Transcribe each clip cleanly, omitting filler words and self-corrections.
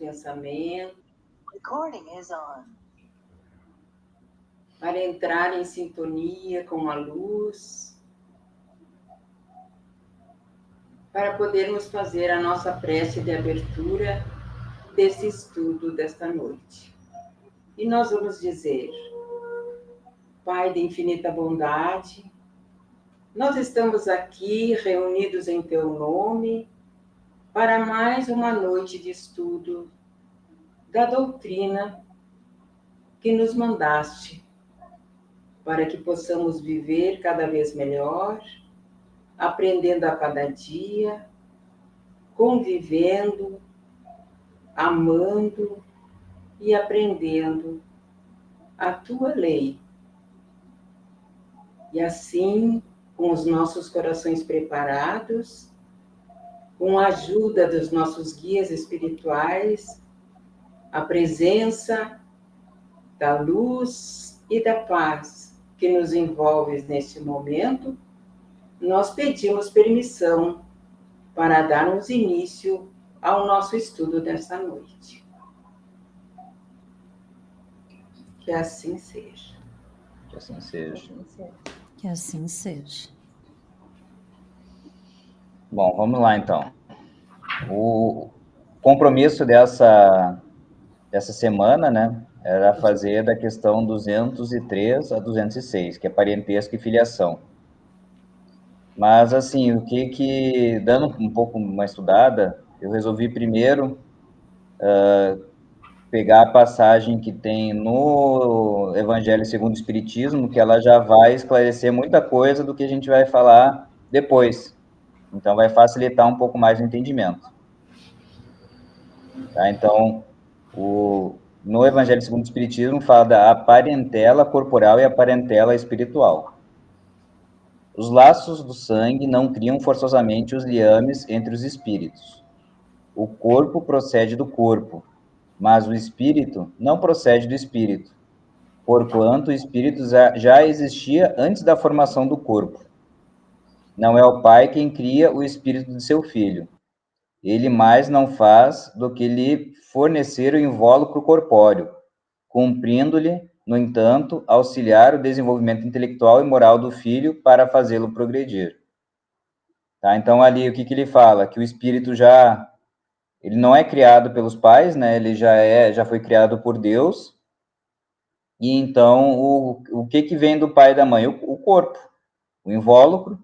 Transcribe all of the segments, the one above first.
pensamento, Recording is on. para entrar em sintonia com a luz, para podermos fazer a nossa prece de abertura desse estudo desta noite. E nós vamos dizer: Pai de infinita bondade, nós estamos aqui reunidos em Teu nome para mais uma noite de estudo da doutrina que nos mandaste, para que possamos viver cada vez melhor, aprendendo a cada dia, convivendo, amando e aprendendo a Tua lei. E assim, com os nossos corações preparados, com a ajuda dos nossos guias espirituais, a presença da luz e da paz que nos envolve neste momento, nós pedimos permissão para darmos início ao nosso estudo desta noite. Que assim seja. Que assim seja. Que assim seja. Bom, vamos lá então. O compromisso dessa semana, né, era fazer da questão 203 a 206, que é parentesco e filiação. Mas, assim, dando um pouco uma estudada, eu resolvi primeiro pegar a passagem que tem no Evangelho segundo o Espiritismo, que ela já vai esclarecer muita coisa do que a gente vai falar depois. Então, vai facilitar um pouco mais o entendimento. Tá? Então, no Evangelho segundo o Espiritismo, fala da parentela corporal e a parentela espiritual. Os laços do sangue não criam forçosamente os liames entre os espíritos. O corpo procede do corpo, mas o espírito não procede do espírito, porquanto o espírito já existia antes da formação do corpo. Não é o pai quem cria o espírito de seu filho. Ele mais não faz do que lhe fornecer o invólucro corpóreo, cumprindo-lhe, no entanto, auxiliar o desenvolvimento intelectual e moral do filho para fazê-lo progredir. Tá? Então, ali, o que ele fala? Que o espírito ele não é criado pelos pais, né? Ele já foi criado por Deus. E então, o que vem do pai e da mãe? O corpo, o invólucro,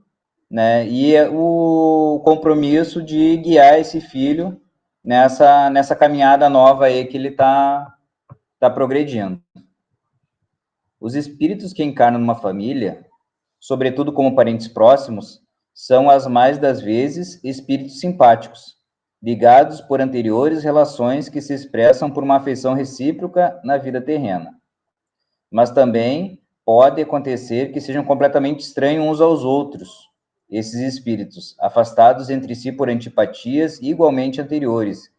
né? E o compromisso de guiar esse filho nessa caminhada nova aí que ele está progredindo. Os espíritos que encarnam numa família, sobretudo como parentes próximos, são as mais das vezes espíritos simpáticos, ligados por anteriores relações que se expressam por uma afeição recíproca na vida terrena. Mas também pode acontecer que sejam completamente estranhos uns aos outros, esses espíritos, afastados entre si por antipatias igualmente anteriores,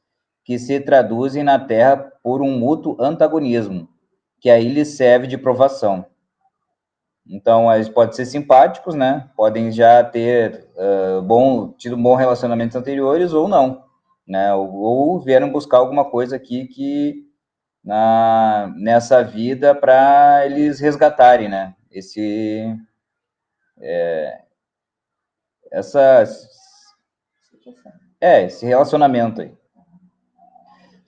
que se traduzem na Terra por um mútuo antagonismo, que aí lhes serve de provação. Então, eles podem ser simpáticos, né? Podem já ter tido bons relacionamentos anteriores ou não, né? Ou vieram buscar alguma coisa aqui nessa vida para eles resgatarem, né? Esse relacionamento aí.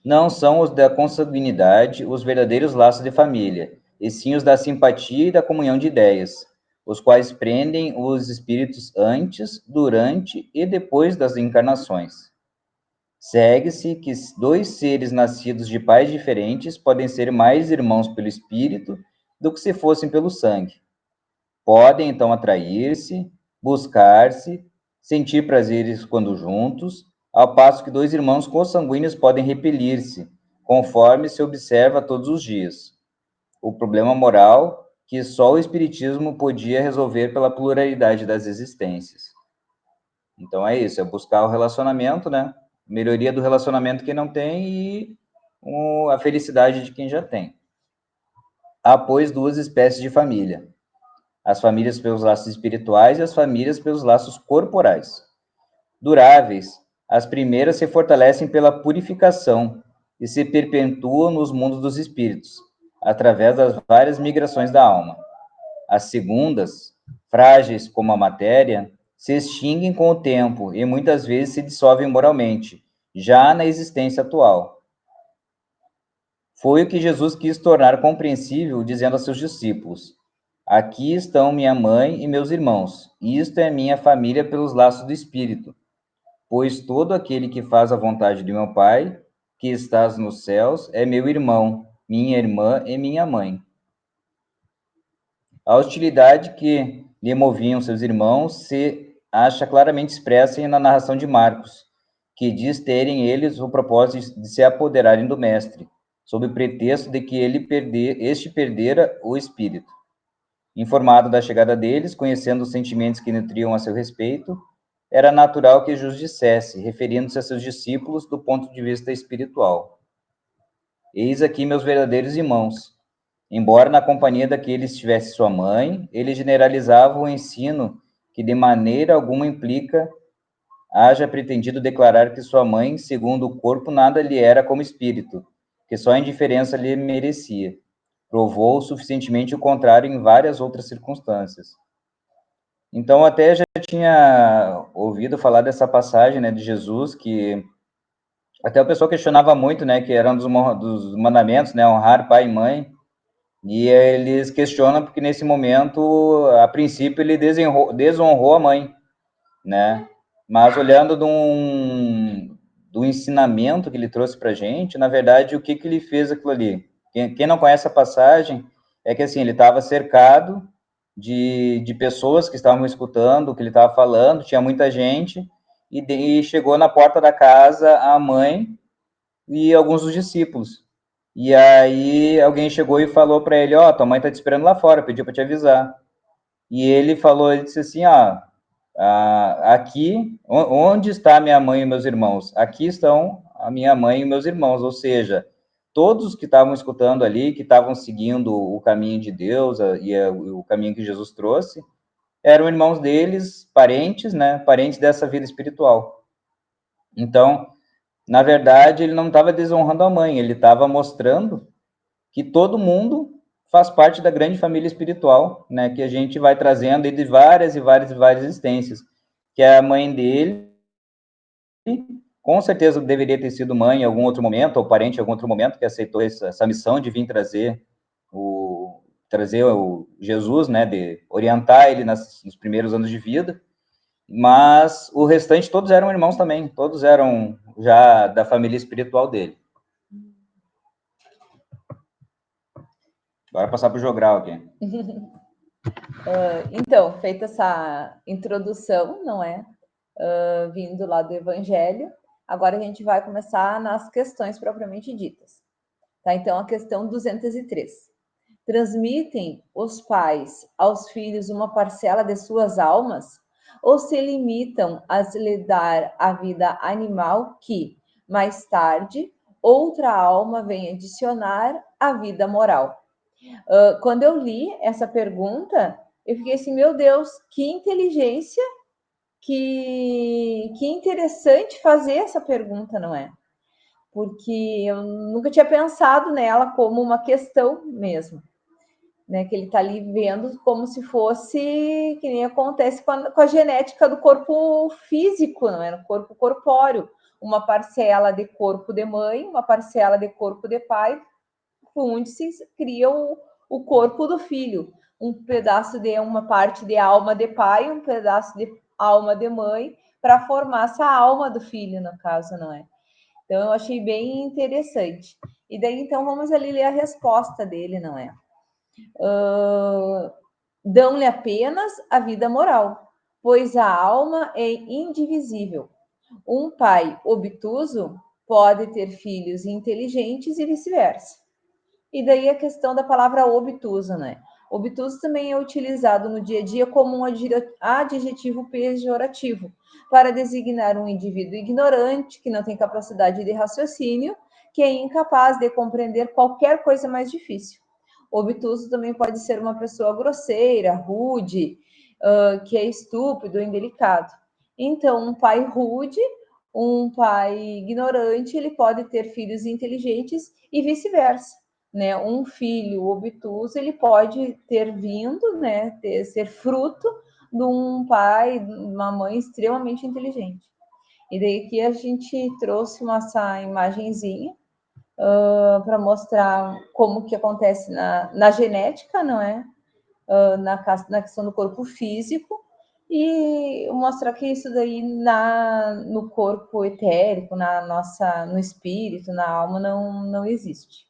Não são os da consanguinidade os verdadeiros laços de família, e sim os da simpatia e da comunhão de ideias, os quais prendem os espíritos antes, durante e depois das encarnações. Segue-se que dois seres nascidos de pais diferentes podem ser mais irmãos pelo espírito do que se fossem pelo sangue. Podem, então, atrair-se, buscar-se, sentir prazeres quando juntos, ao passo que dois irmãos consanguíneos podem repelir-se, conforme se observa todos os dias. O problema moral que só o Espiritismo podia resolver pela pluralidade das existências. Então é isso, é buscar o relacionamento, né? Melhoria do relacionamento quem não tem e a felicidade de quem já tem. Há, pois, duas espécies de família. As famílias pelos laços espirituais e as famílias pelos laços corporais. Duráveis, as primeiras se fortalecem pela purificação, e se perpetuam nos mundos dos espíritos, através das várias migrações da alma. As segundas, frágeis como a matéria, se extinguem com o tempo e muitas vezes se dissolvem moralmente, já na existência atual. Foi o que Jesus quis tornar compreensível, dizendo a seus discípulos: aqui estão minha mãe e meus irmãos, isto é minha família pelos laços do Espírito. Pois todo aquele que faz a vontade de meu Pai, que estás nos céus, é meu irmão, minha irmã e minha mãe. A hostilidade que lhe moviam seus irmãos se acha claramente expressa na narração de Marcos, que diz terem eles o propósito de se apoderarem do Mestre, sob o pretexto de que este perdera o espírito. Informado da chegada deles, conhecendo os sentimentos que nutriam a seu respeito, era natural que Jesus dissesse, referindo-se a seus discípulos do ponto de vista espiritual: eis aqui meus verdadeiros irmãos. Embora na companhia daqueles estivesse sua mãe, ele generalizava o ensino que de maneira alguma implica haja pretendido declarar que sua mãe, segundo o corpo, nada lhe era como espírito, que só a indiferença lhe merecia. Provou suficientemente o contrário em várias outras circunstâncias. Então, até já tinha ouvido falar dessa passagem, né, de Jesus, que até o pessoal questionava muito, né, que era um dos mandamentos, né, honrar pai e mãe, e eles questionam porque nesse momento, a princípio, ele desonrou a mãe, né, mas olhando do ensinamento que ele trouxe para a gente, na verdade, o que ele fez aquilo ali? Quem não conhece a passagem, é que assim, ele estava cercado de pessoas que estavam escutando o que ele estava falando, tinha muita gente, e chegou na porta da casa a mãe e alguns dos discípulos. E aí alguém chegou e falou para ele: ó, tua mãe está te esperando lá fora, pediu para te avisar. E ele disse assim: ó, aqui, onde está minha mãe e meus irmãos? Aqui estão a minha mãe e meus irmãos, ou seja, todos que estavam escutando ali, que estavam seguindo o caminho de Deus o caminho que Jesus trouxe, eram irmãos deles, parentes, né? Parentes dessa vida espiritual. Então, na verdade, ele não estava desonrando a mãe, ele estava mostrando que todo mundo faz parte da grande família espiritual, né? Que a gente vai trazendo de várias e várias e várias existências. Que é a mãe dele, com certeza deveria ter sido mãe em algum outro momento, ou parente em algum outro momento, que aceitou essa missão de vir trazer o Jesus, né, de orientar ele nos primeiros anos de vida, mas o restante todos eram irmãos também, todos eram já da família espiritual dele. Agora passar para o jogral aqui. Então, feita essa introdução, não é? Vindo lá do Evangelho, agora a gente vai começar nas questões propriamente ditas. Tá? Então, a questão 203. Transmitem os pais aos filhos uma parcela de suas almas ou se limitam a lhe dar a vida animal que, mais tarde, outra alma vem adicionar à vida moral? Quando eu li essa pergunta, eu fiquei assim, meu Deus, que inteligência, que interessante fazer essa pergunta, não é? Porque eu nunca tinha pensado nela como uma questão mesmo, né? Que ele está ali vendo como se fosse, que nem acontece com a genética do corpo físico, não é? No corpo corpóreo. Uma parcela de corpo de mãe, uma parcela de corpo de pai, onde se cria o corpo do filho. Um pedaço de uma parte de alma de pai, um pedaço de alma de mãe, para formar essa alma do filho, no caso, não é? Então, eu achei bem interessante. E daí, então, vamos ali ler a resposta dele, não é? Dão-lhe apenas a vida moral, pois a alma é indivisível. Um pai obtuso pode ter filhos inteligentes e vice-versa. E daí a questão da palavra obtuso, né? Obtuso também é utilizado no dia a dia como um adjetivo pejorativo para designar um indivíduo ignorante, que não tem capacidade de raciocínio, que é incapaz de compreender qualquer coisa mais difícil. Obtuso também pode ser uma pessoa grosseira, rude, que é estúpido, indelicado. Então, um pai rude um pai ignorante, ele pode ter filhos inteligentes e vice-versa, né? Um filho obtuso, ele pode ter vindo, né, ser fruto de um pai, de uma mãe extremamente inteligente. E daí que a gente trouxe essa imagenzinha para mostrar como que acontece na genética, não é? Na questão do corpo físico, e mostrar que isso daí no corpo etérico, no espírito, na alma, não existe.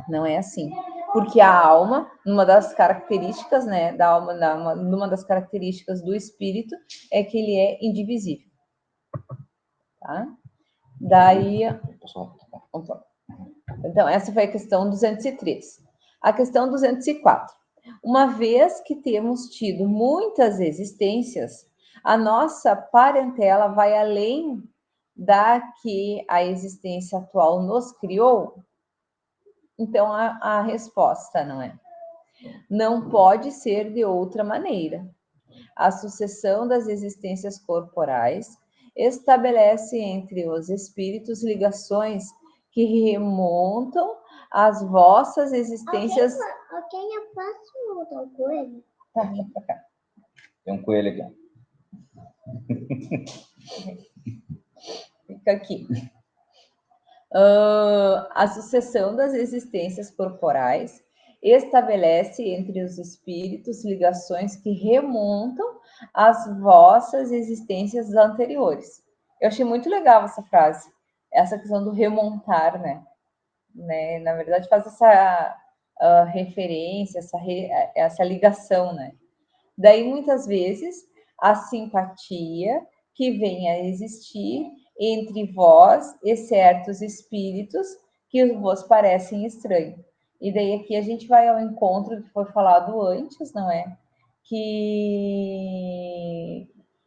Não é assim. Porque a alma, uma das características, né, da alma, uma das características do espírito é que ele é indivisível. Tá? Daí, então, essa foi a questão 203. A questão 204. Uma vez que temos tido muitas existências, a nossa parentela vai além da que a existência atual nos criou? Então, a resposta não é. Não pode ser de outra maneira. A sucessão das existências corporais estabelece entre os espíritos ligações que remontam às vossas existências. Ok, eu posso montar um coelho? Tá, vem pra cá. Tem um coelho aqui. Fica aqui. A sucessão das existências corporais estabelece entre os espíritos ligações que remontam às vossas existências anteriores. Eu achei muito legal essa frase, essa questão do remontar, né? Na verdade, faz essa referência, essa ligação, né? Daí, muitas vezes, a simpatia que vem a existir entre vós e certos espíritos que vos parecem estranhos. E daí aqui a gente vai ao encontro do que foi falado antes, não é? Que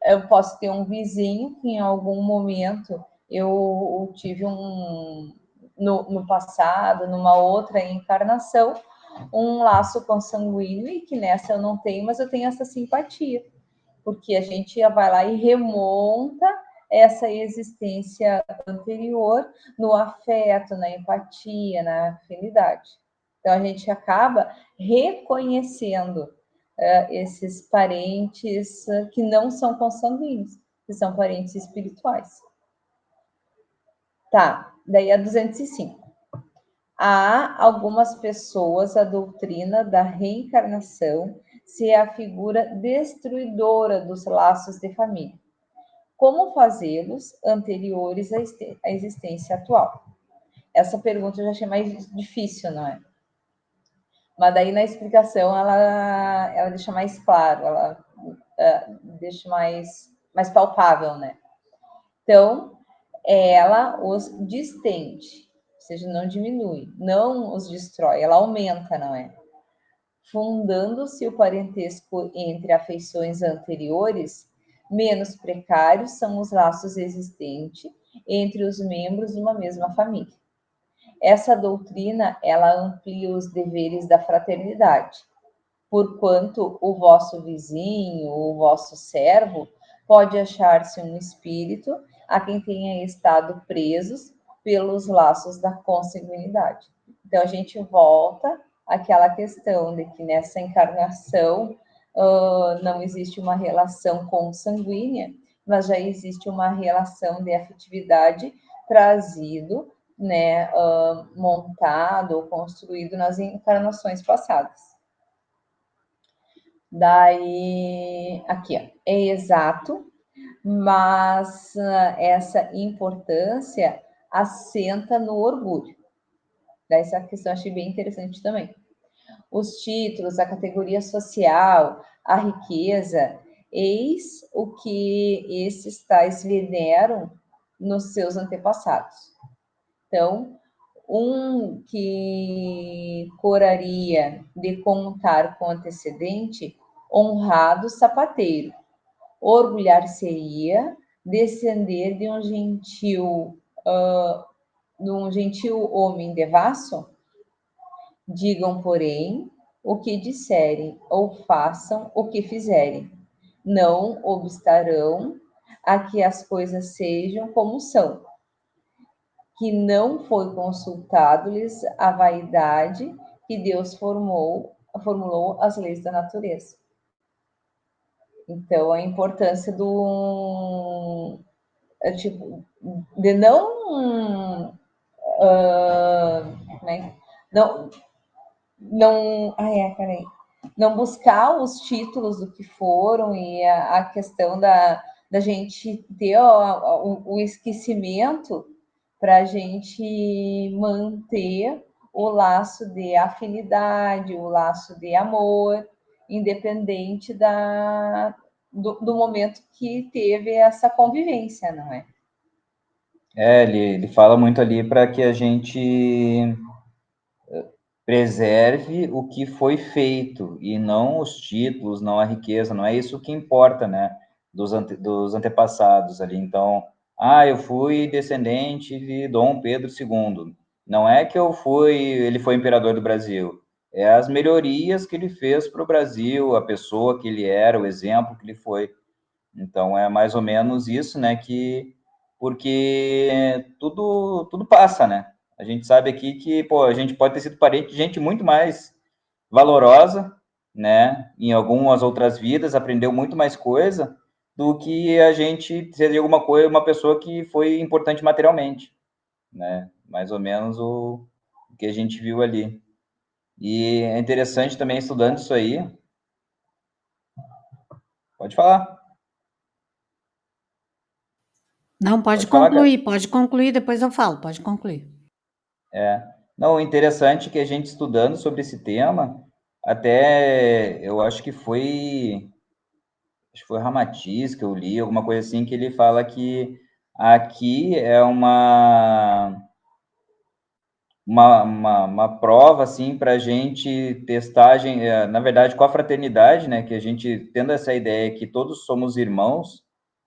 eu posso ter um vizinho que em algum momento eu tive no passado, numa outra encarnação, um laço consanguíneo e que nessa eu não tenho, mas eu tenho essa simpatia, porque a gente vai lá e remonta essa existência anterior no afeto, na empatia, na afinidade. Então a gente acaba reconhecendo esses parentes que não são consanguíneos, que são parentes espirituais. Tá, daí a 205. Há algumas pessoas, a doutrina da reencarnação se é a figura destruidora dos laços de família. Como fazê-los anteriores à existência atual? Essa pergunta eu já achei mais difícil, não é? Mas daí na explicação ela deixa mais claro, ela deixa mais palpável, né? Então, ela os distende, ou seja, não diminui, não os destrói, ela aumenta, não é? Fundando-se o parentesco entre afeições anteriores, menos precários são os laços existentes entre os membros de uma mesma família. Essa doutrina, ela amplia os deveres da fraternidade, porquanto o vosso vizinho, o vosso servo, pode achar-se um espírito a quem tenha estado presos pelos laços da consanguinidade. Então, a gente volta àquela questão de que nessa encarnação não existe uma relação consanguínea, mas já existe uma relação de afetividade trazido, né, montado ou construído nas encarnações passadas. Daí, aqui, ó, é exato, mas essa importância assenta no orgulho. Daí, essa questão eu achei bem interessante também. Os títulos, a categoria social, a riqueza, eis o que esses tais lhe deram nos seus antepassados. Então, um que coraria de contar com antecedente, honrado sapateiro, orgulhar-se-ia descender de um gentil homem devasso? Digam, porém, o que disserem, ou façam o que fizerem. Não obstarão a que as coisas sejam como são, que não foi consultado-lhes a vaidade que Deus formulou as leis da natureza. Então, a importância tipo, de não, né, não buscar os títulos do que foram e a questão da gente ter o esquecimento para a gente manter o laço de afinidade, o laço de amor, independente do momento que teve essa convivência, não é? Ele fala muito ali para que a gente preserve o que foi feito e não os títulos, não a riqueza, não é isso que importa, né? Dos antepassados ali. Então, eu fui descendente de Dom Pedro II. Não é que ele foi imperador do Brasil. É as melhorias que ele fez para o Brasil, a pessoa que ele era, o exemplo que ele foi. Então, é mais ou menos isso, né? Porque tudo passa, né? A gente sabe aqui que, a gente pode ter sido parente de gente muito mais valorosa, né? Em algumas outras vidas, aprendeu muito mais coisa do que a gente ser alguma coisa, uma pessoa que foi importante materialmente, né? Mais ou menos o que a gente viu ali. E é interessante também, estudando isso aí. Pode falar. Não, pode Falar, cara. pode concluir, depois eu falo, pode concluir. Não, o interessante é que a gente estudando sobre esse tema, até eu acho que foi Ramatiz que eu li, alguma coisa assim, que ele fala que aqui é uma prova, assim, para a gente testar, na verdade, com a fraternidade, né, que a gente, tendo essa ideia que todos somos irmãos,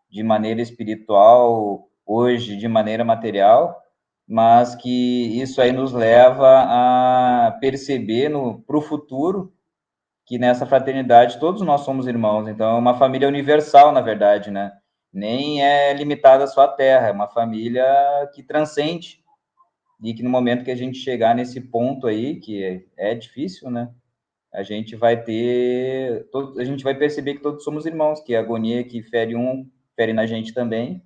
de maneira espiritual, hoje, de maneira material, mas que isso aí nos leva a perceber para o futuro que nessa fraternidade todos nós somos irmãos, então é uma família universal, na verdade, né? Nem é limitada só à Terra, é uma família que transcende, e que no momento que a gente chegar nesse ponto aí, que é difícil, né? A gente vai perceber que todos somos irmãos, que a agonia que fere um, fere na gente também,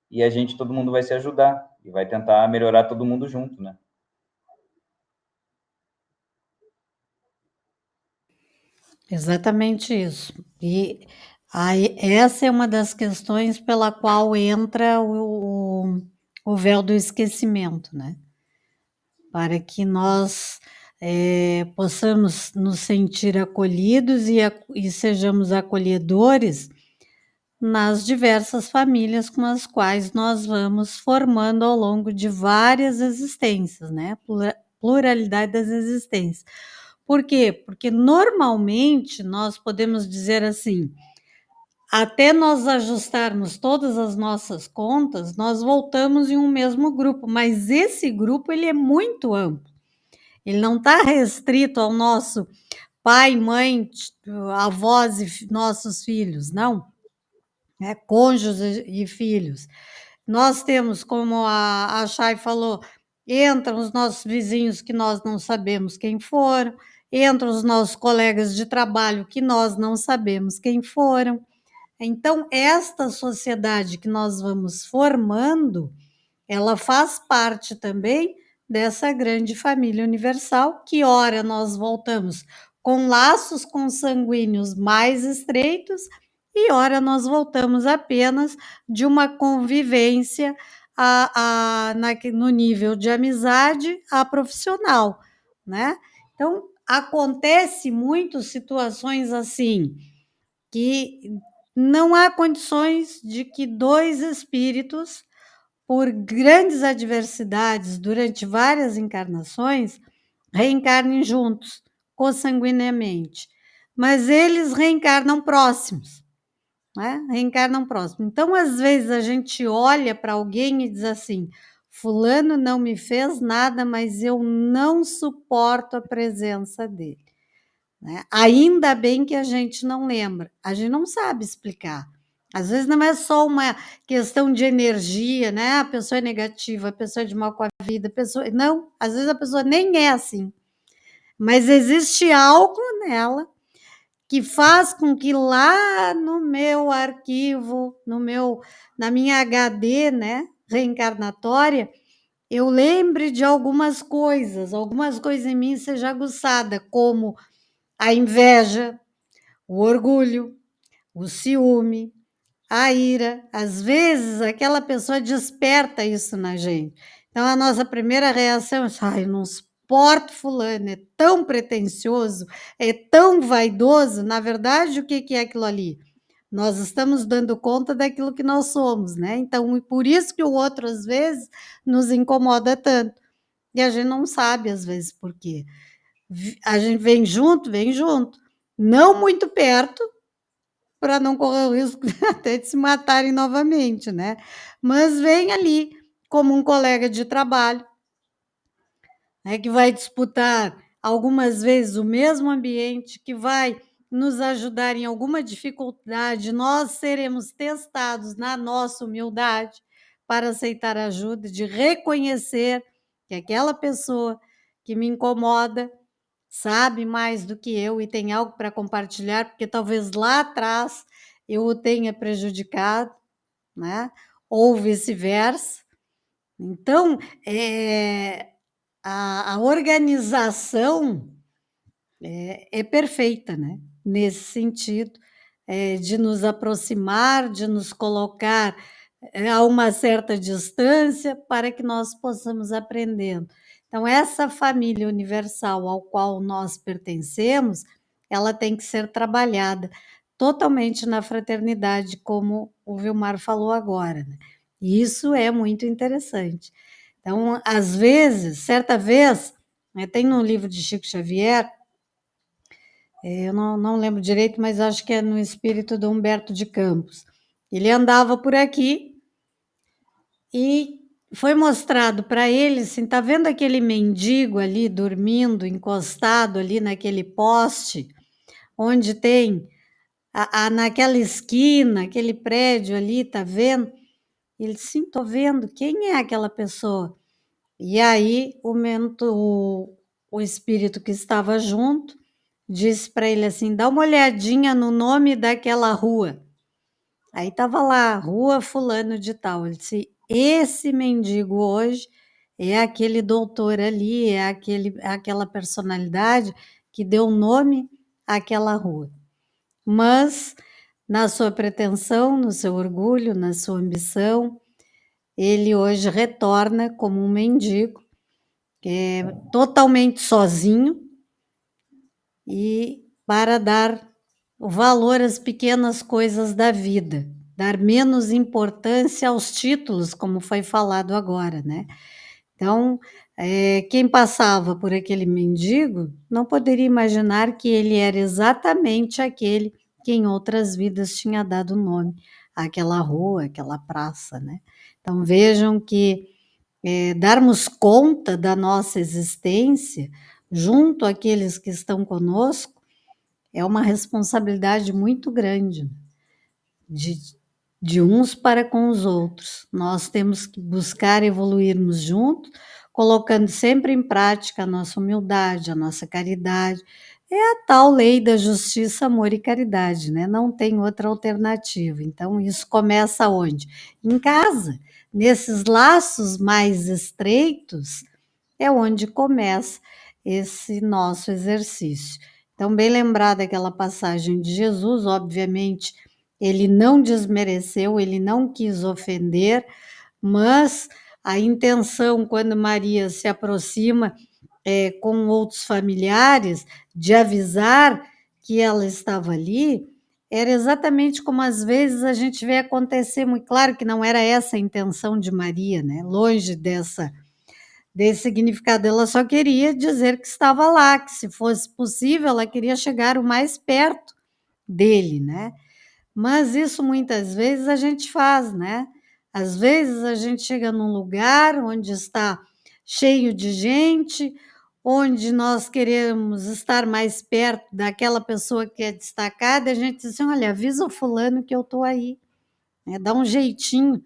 e todo mundo vai se ajudar, e vai tentar melhorar todo mundo junto, né? Exatamente isso. E aí, essa é uma das questões pela qual entra o véu do esquecimento, né? Para que nós possamos nos sentir acolhidos e sejamos acolhedores nas diversas famílias com as quais nós vamos formando ao longo de várias existências, né? Pluralidade das existências. Por quê? Porque normalmente nós podemos dizer assim, até nós ajustarmos todas as nossas contas, nós voltamos em um mesmo grupo, mas esse grupo ele é muito amplo. Ele não está restrito ao nosso pai, mãe, avós e nossos filhos, não. Cônjuges e filhos. Nós temos, como a Chay falou, entram os nossos vizinhos que nós não sabemos quem foram, entram os nossos colegas de trabalho que nós não sabemos quem foram. Então, esta sociedade que nós vamos formando, ela faz parte também dessa grande família universal, que ora nós voltamos com laços consanguíneos mais estreitos e ora nós voltamos apenas de uma convivência no nível de amizade a profissional, né? Então, acontece muito situações assim, que não há condições de que dois espíritos, por grandes adversidades durante várias encarnações, reencarnem juntos, consanguineamente. Mas eles reencarnam próximos, né? Reencarnam próximos. Então, às vezes, a gente olha para alguém e diz assim: Fulano não me fez nada, mas eu não suporto a presença dele. Né? Ainda bem que a gente não lembra, a gente não sabe explicar. Às vezes não é só uma questão de energia, né? A pessoa é negativa, a pessoa é de mal com a vida, a pessoa. Não, às vezes a pessoa nem é assim. Mas existe algo nela que faz com que lá no meu arquivo, na minha HD, né, reencarnatória, eu lembre de algumas coisas em mim seja aguçada, como a inveja, o orgulho, o ciúme, a ira. Às vezes aquela pessoa desperta isso na gente. Então a nossa primeira reação é: ai, eu não suporto fulano, é tão pretensioso, é tão vaidoso. Na verdade, o que é aquilo ali? Nós estamos dando conta daquilo que nós somos, né? Então, por isso que o outro, às vezes, nos incomoda tanto. E a gente não sabe, às vezes, por quê. A gente vem junto, não muito perto, para não correr o risco até de se matarem novamente, né? Mas vem ali como um colega de trabalho, né, que vai disputar algumas vezes o mesmo ambiente, que vai nos ajudar em alguma dificuldade, nós seremos testados na nossa humildade para aceitar ajuda, de reconhecer que aquela pessoa que me incomoda sabe mais do que eu e tem algo para compartilhar, porque talvez lá atrás eu o tenha prejudicado, né? Ou vice-versa. Então, a organização é perfeita, né? Nesse sentido, de nos aproximar, de nos colocar a uma certa distância para que nós possamos aprendendo. Então, essa família universal ao qual nós pertencemos, ela tem que ser trabalhada totalmente na fraternidade, como o Vilmar falou agora, né? E isso é muito interessante. Então, às vezes, certa vez, tem no livro de Chico Xavier, eu não lembro direito, mas acho que é no espírito do Humberto de Campos. Ele andava por aqui e foi mostrado para ele, assim, tá vendo aquele mendigo ali dormindo, encostado ali naquele poste, onde tem naquela esquina, aquele prédio ali, tá vendo? Ele, sim, tô vendo. Quem é aquela pessoa? E aí o espírito que estava junto disse para ele assim: dá uma olhadinha no nome daquela rua. Aí estava lá, Rua Fulano de Tal. Ele disse: esse mendigo hoje é aquele doutor ali, é aquela personalidade que deu nome àquela rua. Mas, na sua pretensão, no seu orgulho, na sua ambição, ele hoje retorna como um mendigo, totalmente sozinho, e para dar o valor às pequenas coisas da vida, dar menos importância aos títulos, como foi falado agora, né? Então, quem passava por aquele mendigo não poderia imaginar que ele era exatamente aquele que em outras vidas tinha dado nome àquela rua, àquela praça, né? Então, vejam que darmos conta da nossa existência junto àqueles que estão conosco é uma responsabilidade muito grande de uns para com os outros. Nós temos que buscar evoluirmos juntos, colocando sempre em prática a nossa humildade, a nossa caridade. É a tal lei da justiça, amor e caridade, né? Não tem outra alternativa. Então, isso começa onde? Em casa. Nesses laços mais estreitos é onde começa esse nosso exercício. Então, bem lembrada aquela passagem de Jesus, obviamente, ele não desmereceu, ele não quis ofender, mas a intenção, quando Maria se aproxima com outros familiares, de avisar que ela estava ali, era exatamente como às vezes a gente vê acontecer, muito claro que não era essa a intenção de Maria, né? Longe desse significado, ela só queria dizer que estava lá, que se fosse possível, ela queria chegar o mais perto dele, né? Mas isso muitas vezes a gente faz, né? Às vezes a gente chega num lugar onde está cheio de gente, onde nós queremos estar mais perto daquela pessoa que é destacada, a gente diz assim: olha, avisa o fulano que eu estou aí. né? Dá um jeitinho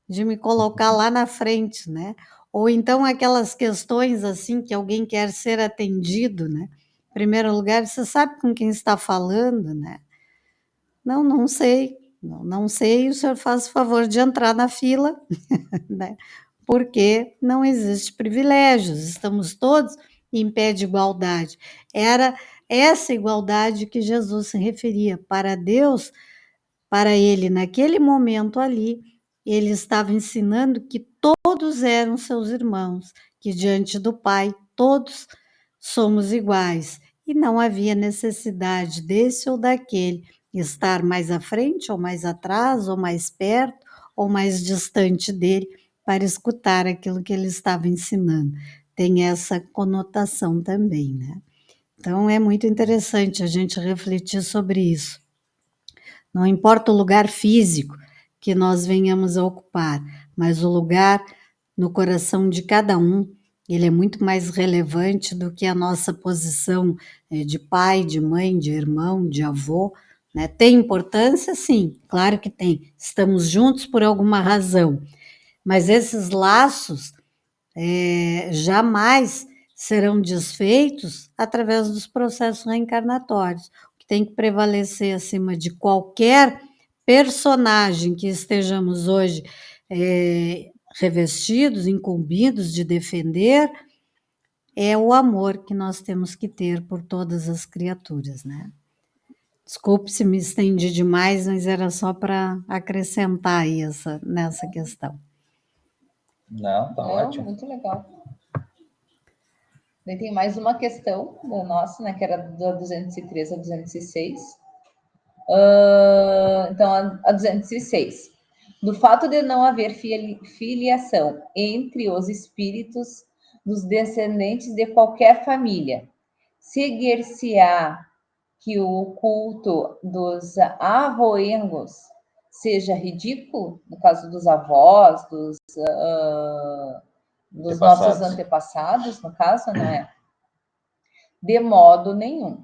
de me colocar lá na frente, né? Ou então aquelas questões assim que alguém quer ser atendido, né? Em primeiro lugar, você sabe com quem está falando, né? Não, não sei. Não sei, o senhor faz o favor de entrar na fila, né? Porque não existe privilégios, estamos todos em pé de igualdade. Era essa igualdade que Jesus se referia. Para Deus, para ele, naquele momento ali, ele estava ensinando que todos eram seus irmãos, que diante do Pai todos somos iguais. E não havia necessidade desse ou daquele estar mais à frente, ou mais atrás, ou mais perto, ou mais distante dele, para escutar aquilo que ele estava ensinando. Tem essa conotação também, né? Então é muito interessante a gente refletir sobre isso. Não importa o lugar físico que nós venhamos a ocupar, mas o lugar no coração de cada um, ele é muito mais relevante do que a nossa posição de pai, de mãe, de irmão, de avô, né? Tem importância? Sim, claro que tem. Estamos juntos por alguma razão, mas esses laços jamais serão desfeitos através dos processos reencarnatórios. O que tem que prevalecer acima de qualquer personagem que estejamos hoje revestidos, incumbidos de defender, é o amor que nós temos que ter por todas as criaturas, né? Desculpe se me estendi demais, mas era só para acrescentar aí nessa questão. Não, tá ótimo. Muito legal. Daí tem mais uma questão da nossa, né, que era da 203 a 206. Então, a 206. Do fato de não haver filiação entre os espíritos dos descendentes de qualquer família, seguir-se-á que o culto dos avoengos seja ridículo, no caso dos avós, dos nossos antepassados, no caso, né? De modo nenhum.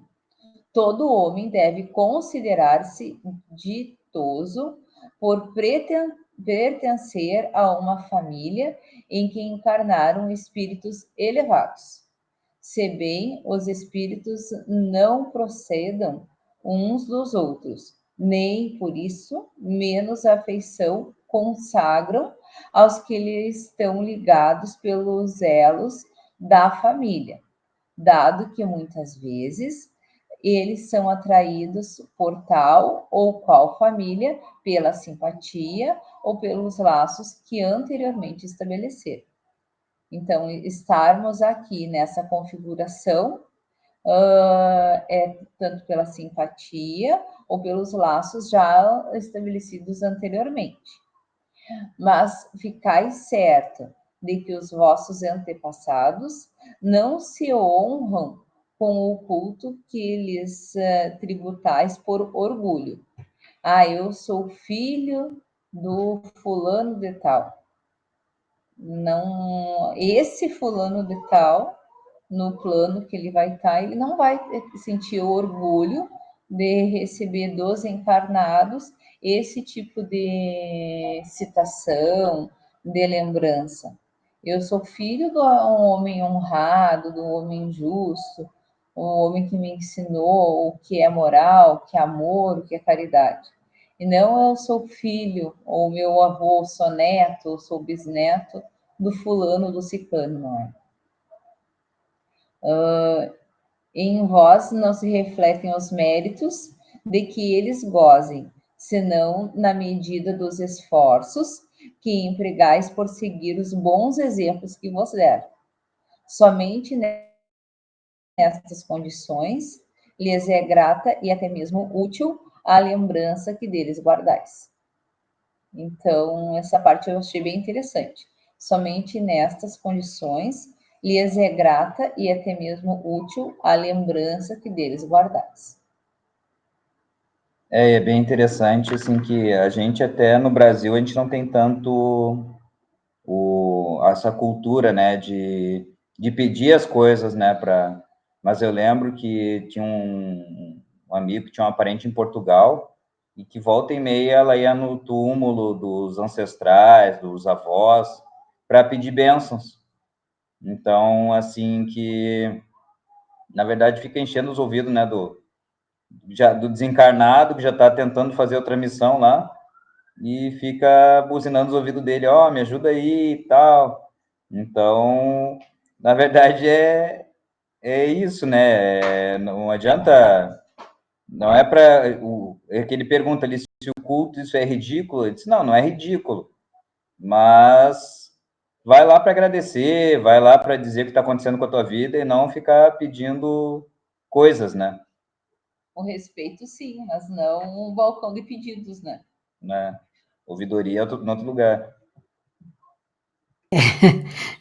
Todo homem deve considerar-se ditoso por pertencer a uma família em que encarnaram espíritos elevados, se bem os espíritos não procedam uns dos outros, nem por isso menos afeição consagram aos que lhe estão ligados pelos elos da família, dado que muitas vezes eles são atraídos por tal ou qual família pela simpatia ou pelos laços que anteriormente estabeleceram. Então, estarmos aqui nessa configuração tanto pela simpatia ou pelos laços já estabelecidos anteriormente. Mas ficais certo de que os vossos antepassados não se honram com o culto que lhes tributais por orgulho. Eu sou filho do fulano de tal. Não, esse fulano de tal, no plano que ele vai estar, ele não vai sentir orgulho de receber dos encarnados esse tipo de citação, de lembrança. Eu sou filho de um homem honrado, do homem justo, um homem que me ensinou o que é moral, o que é amor, o que é caridade. E não eu sou filho, ou meu avô, sou neto, ou sou bisneto do fulano, do ciclano, não é? Em vós não se refletem os méritos de que eles gozem, senão na medida dos esforços que empregais por seguir os bons exemplos que vos deram. Somente nestas condições lhes é grata e até mesmo útil a lembrança que deles guardais. Então, essa parte eu achei bem interessante. Somente nestas condições lhes é grata e até mesmo útil a lembrança que deles guardais. É bem interessante, assim, que a gente até no Brasil, a gente não tem tanto essa cultura, né, de pedir as coisas, né, mas eu lembro que tinha um amigo que tinha uma parente em Portugal, e que volta e meia ela ia no túmulo dos ancestrais, dos avós, para pedir bênçãos. Então, assim, que, na verdade, fica enchendo os ouvidos, né, do desencarnado, que já está tentando fazer outra missão lá, e fica buzinando os ouvidos dele, ó, me ajuda aí e tal. Então, na verdade, é isso, né? Não adianta, não é para... É que ele pergunta ali se o culto isso é ridículo. Ele disse, não é ridículo, mas vai lá para agradecer, vai lá para dizer o que está acontecendo com a tua vida e não ficar pedindo coisas, né? Com respeito, sim, mas não um balcão de pedidos, né? Ouvidoria em outro lugar.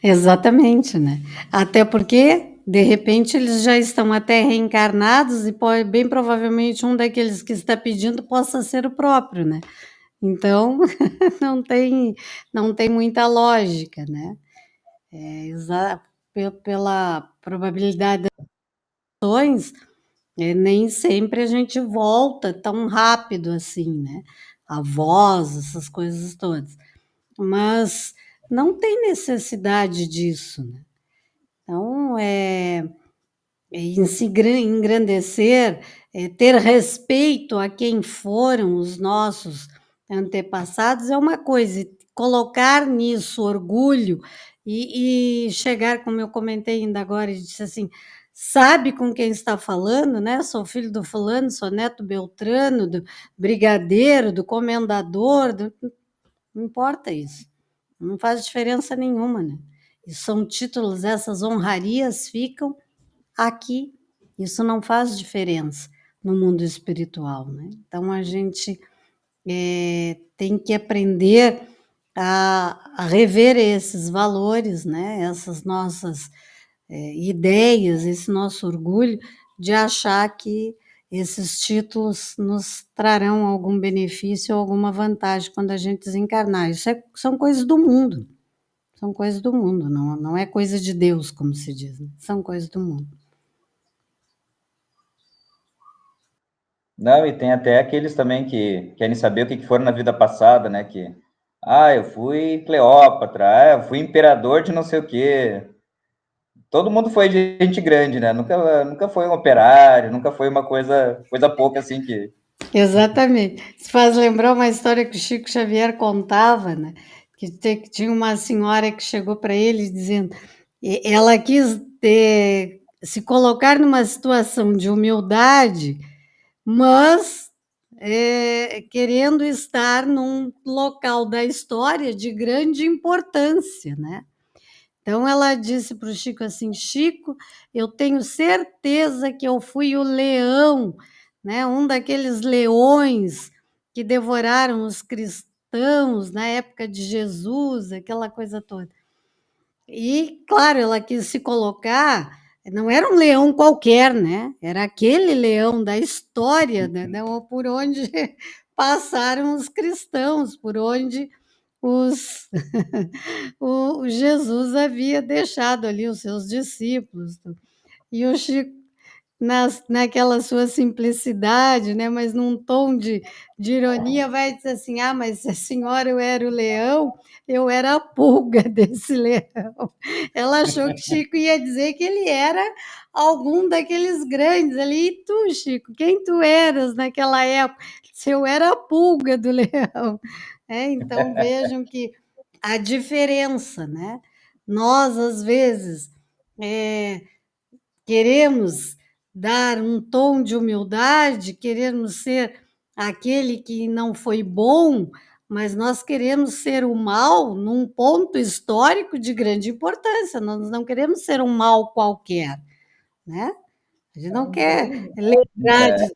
Exatamente, né? Até porque, de repente, eles já estão até reencarnados e bem provavelmente um daqueles que está pedindo possa ser o próprio, né? Então, não tem muita lógica, né? Pela probabilidade das ações, nem sempre a gente volta tão rápido assim, né? A voz, essas coisas todas. Mas não tem necessidade disso, né? Então, em se engrandecer, ter respeito a quem foram os nossos antepassados é uma coisa, e colocar nisso orgulho e chegar, como eu comentei ainda agora, e disse assim, sabe com quem está falando, né? Sou filho do fulano, sou neto Beltrano, do brigadeiro, do comendador, não importa isso, não faz diferença nenhuma, né? E são títulos, essas honrarias ficam aqui, isso não faz diferença no mundo espiritual, né? Então a gente tem que aprender a rever esses valores, né? Essas nossas ideias, esse nosso orgulho de achar que esses títulos nos trarão algum benefício ou alguma vantagem quando a gente desencarnar. Isso são coisas do mundo, são coisas do mundo, não é coisa de Deus, como se diz, né? São coisas do mundo. Não, e tem até aqueles também que querem saber o que foram na vida passada, né? Que, eu fui Cleópatra, eu fui imperador de não sei o quê. Todo mundo foi gente grande, né? Nunca foi um operário, nunca foi uma coisa pouca assim que... Exatamente. Isso faz lembrar uma história que o Chico Xavier contava, né? Que tinha uma senhora que chegou para ele dizendo, ela quis se colocar numa situação de humildade, mas querendo estar num local da história de grande importância, né? Então ela disse para o Chico assim, Chico, eu tenho certeza que eu fui o leão, né? Um daqueles leões que devoraram os cristãos na época de Jesus, aquela coisa toda. E, claro, ela quis se colocar, não era um leão qualquer, né? Era aquele leão da história, né? Por onde passaram os cristãos, por onde o Jesus havia deixado ali os seus discípulos. E o Chico, naquela sua simplicidade, né, mas num tom de ironia, vai dizer assim: mas se a senhora eu era o leão, eu era a pulga desse leão. Ela achou que Chico ia dizer que ele era algum daqueles grandes ali. E tu, Chico, quem tu eras naquela época? Se eu era a pulga do leão. Então vejam que a diferença, né? Nós, às vezes, queremos dar um tom de humildade, queremos ser aquele que não foi bom, mas nós queremos ser o mal num ponto histórico de grande importância, nós não queremos ser um mal qualquer, né? A gente não quer lembrar de,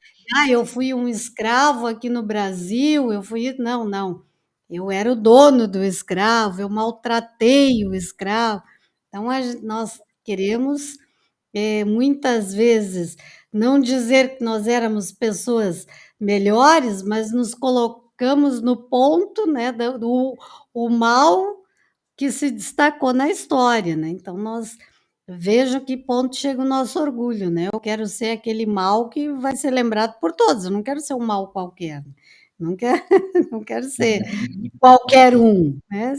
eu fui um escravo aqui no Brasil, eu fui... Não. Eu era o dono do escravo, eu maltratei o escravo. Então, nós queremos, muitas vezes, não dizer que nós éramos pessoas melhores, mas nos colocamos no ponto, né, o mal que se destacou na história, né? Então, vejam que ponto chega o nosso orgulho, né? Eu quero ser aquele mal que vai ser lembrado por todos, eu não quero ser um mal qualquer. não quero, não quero ser qualquer um, né?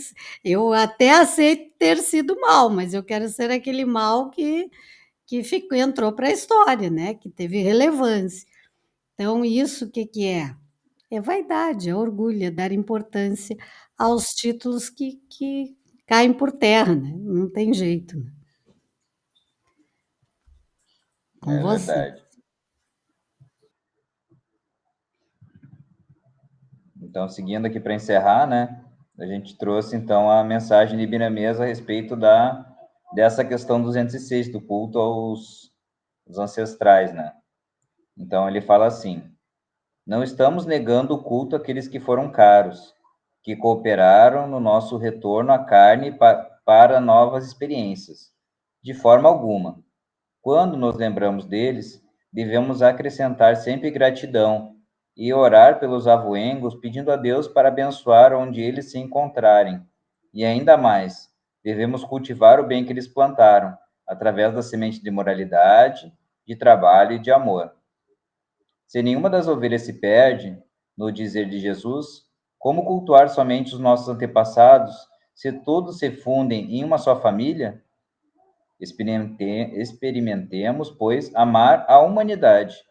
Eu até aceito ter sido mal, mas eu quero ser aquele mal que ficou, entrou para a história, né? Que teve relevância. Então, isso o que, que é? É vaidade, é orgulho, é dar importância aos títulos que caem por terra, né? Não tem jeito. Né? Com É você. verdade. Então, seguindo aqui para encerrar, né? A gente trouxe, então, a mensagem de Ibn-Ames a respeito dessa questão 206, do culto aos ancestrais, né? Então, ele fala assim: não estamos negando o culto àqueles que foram caros, que cooperaram no nosso retorno à carne para novas experiências. De forma alguma. Quando nos lembramos deles, devemos acrescentar sempre gratidão e orar pelos avoengos, pedindo a Deus para abençoar onde eles se encontrarem. E ainda mais, devemos cultivar o bem que eles plantaram, através da semente de moralidade, de trabalho e de amor. Se nenhuma das ovelhas se perde, no dizer de Jesus, como cultuar somente os nossos antepassados, se todos se fundem em uma só família? Experimentemos, pois, amar a humanidade.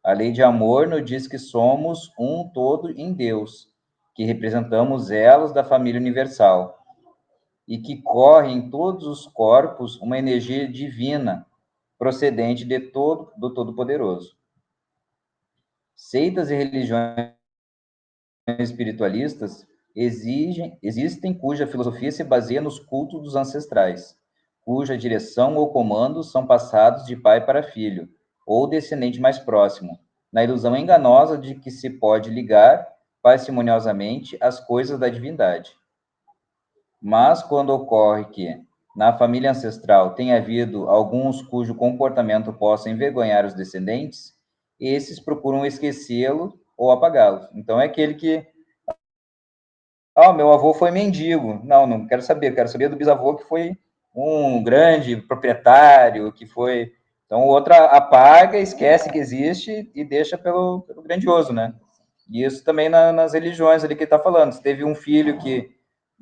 A lei de amor nos diz que somos um todo em Deus, que representamos elos da família universal, e que corre em todos os corpos uma energia divina, procedente do Todo-Poderoso. Seitas e religiões espiritualistas existem cuja filosofia se baseia nos cultos dos ancestrais, cuja direção ou comando são passados de pai para filho, ou descendente mais próximo, na ilusão enganosa de que se pode ligar parcimoniosamente as coisas da divindade. Mas quando ocorre que, na família ancestral, tenha havido alguns cujo comportamento possa envergonhar os descendentes, esses procuram esquecê-lo ou apagá-lo. Então, é aquele que meu avô foi mendigo. Não, não quero saber. Quero saber do bisavô que foi um grande proprietário, que foi... Então, o outro apaga, esquece que existe e deixa pelo grandioso, né? E isso também nas religiões ali que ele está falando. Se teve um filho que...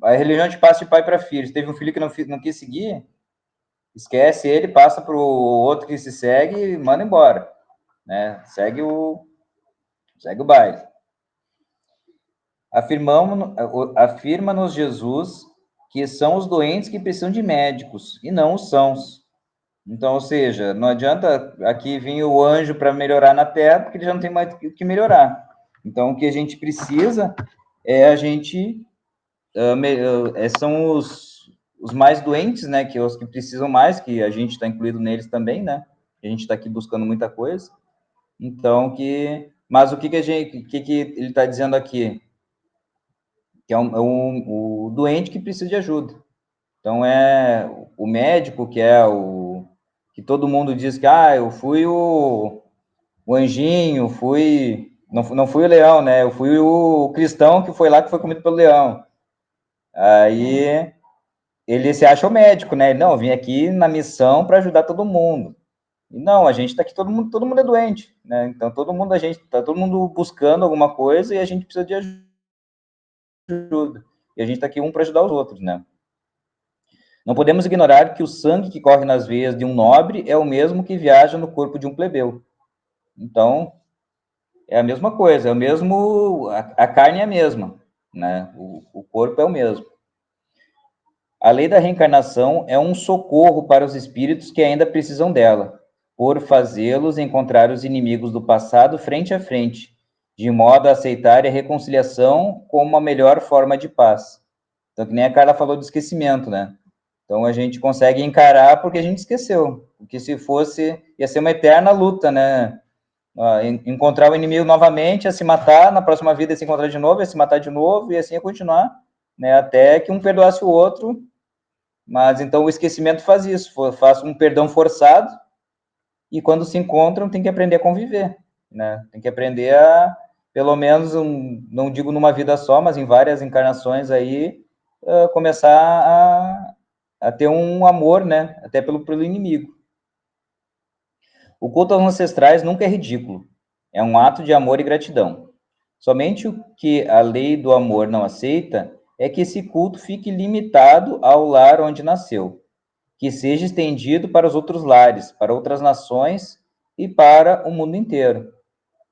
A religião te passa de pai para filho. Se teve um filho que não quis seguir, esquece ele, passa para o outro que se segue e manda embora. Né? Segue o baile. Afirma-nos Jesus que são os doentes que precisam de médicos e não os sãos. Então, ou seja, não adianta aqui vir o anjo para melhorar na terra, porque ele já não tem mais o que melhorar. Então, o que a gente precisa é a gente... são os mais doentes, né? Que os que precisam mais, que a gente está incluído neles também, né? A gente está aqui buscando muita coisa. Então, mas o que ele está dizendo aqui? Que é o doente que precisa de ajuda. Então, é o médico, que todo mundo diz que, eu fui o anjinho, não fui o leão, né? Eu fui o cristão que foi lá, que foi comido pelo leão. Aí, ele se acha o médico, né? Não, eu vim aqui na missão para ajudar todo mundo. E não, a gente está aqui, todo mundo é doente, né? Então, todo mundo buscando alguma coisa e a gente precisa de ajuda. E a gente está aqui um para ajudar os outros, né? Não podemos ignorar que o sangue que corre nas veias de um nobre é o mesmo que viaja no corpo de um plebeu. Então, é a mesma coisa, a carne é a mesma, né? O corpo é o mesmo. A lei da reencarnação é um socorro para os espíritos que ainda precisam dela, por fazê-los encontrar os inimigos do passado frente a frente, de modo a aceitar a reconciliação como a melhor forma de paz. Então, que nem a Carla falou do esquecimento, né? Então, a gente consegue encarar porque a gente esqueceu. Porque se fosse, ia ser uma eterna luta, né? Encontrar o inimigo novamente, ia se matar, na próxima vida ia se encontrar de novo, ia se matar de novo, e assim ia continuar, né? Até que um perdoasse o outro. Mas, então, o esquecimento faz isso, faz um perdão forçado, e quando se encontram, tem que aprender a conviver, né? Tem que aprender a, pelo menos, não digo numa vida só, mas em várias encarnações aí, começar a ter um amor, né? Até pelo inimigo. O culto aos ancestrais nunca é ridículo. É um ato de amor e gratidão. Somente o que a lei do amor não aceita é que esse culto fique limitado ao lar onde nasceu, que seja estendido para os outros lares, para outras nações e para o mundo inteiro.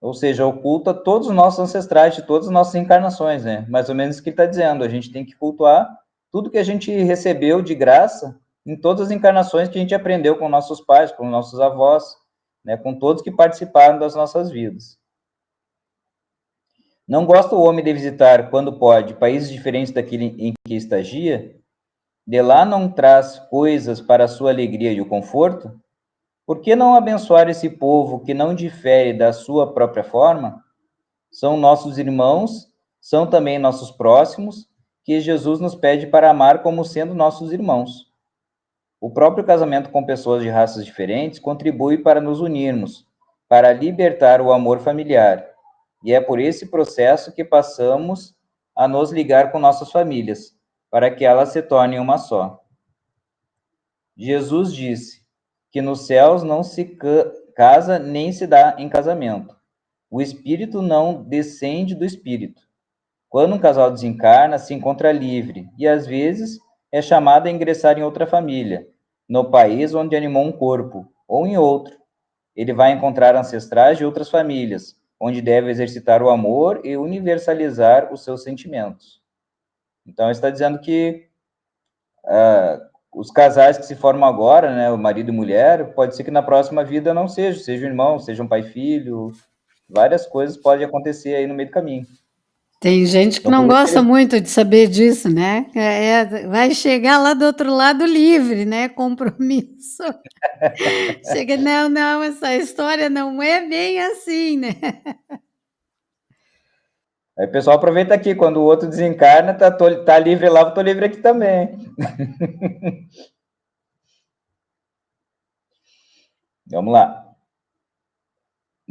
Ou seja, o culto a todos os nossos ancestrais, de todas as nossas encarnações, né? Mais ou menos isso que ele está dizendo. A gente tem que cultuar tudo que a gente recebeu de graça em todas as encarnações que a gente aprendeu com nossos pais, com nossos avós, né? Com todos que participaram das nossas vidas. Não gosta o homem de visitar, quando pode, países diferentes daquele em que estagia? De lá não traz coisas para a sua alegria e o conforto? Por que não abençoar esse povo que não difere da sua própria forma? São nossos irmãos, são também nossos próximos, que Jesus nos pede para amar como sendo nossos irmãos. O próprio casamento com pessoas de raças diferentes contribui para nos unirmos, para libertar o amor familiar. E é por esse processo que passamos a nos ligar com nossas famílias, para que elas se tornem uma só. Jesus disse que nos céus não se casa nem se dá em casamento. O espírito não descende do espírito. Quando um casal desencarna, se encontra livre e, às vezes, é chamado a ingressar em outra família, no país onde animou um corpo, ou em outro. Ele vai encontrar ancestrais de outras famílias, onde deve exercitar o amor e universalizar os seus sentimentos. Então, ele está dizendo que os casais que se formam agora, né, o marido e mulher, pode ser que na próxima vida não seja um irmão, seja um pai e filho, várias coisas podem acontecer aí no meio do caminho. Tem gente que Então, não por isso gosta muito de saber disso, né? Vai chegar lá do outro lado livre, né? Compromisso. Chega, não, essa história não é bem assim, né? Aí o pessoal aproveita aqui, quando o outro desencarna, tá livre lá, eu tô livre aqui também. Vamos lá.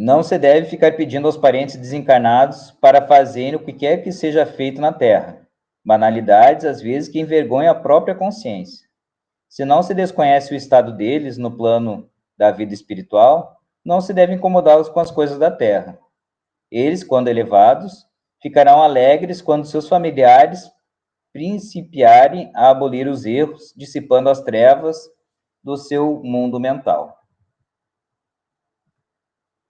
Não se deve ficar pedindo aos parentes desencarnados para fazerem o que quer que seja feito na Terra. Banalidades, às vezes, que envergonham a própria consciência. Se não se desconhece o estado deles no plano da vida espiritual, não se deve incomodá-los com as coisas da Terra. Eles, quando elevados, ficarão alegres quando seus familiares principiarem a abolir os erros, dissipando as trevas do seu mundo mental.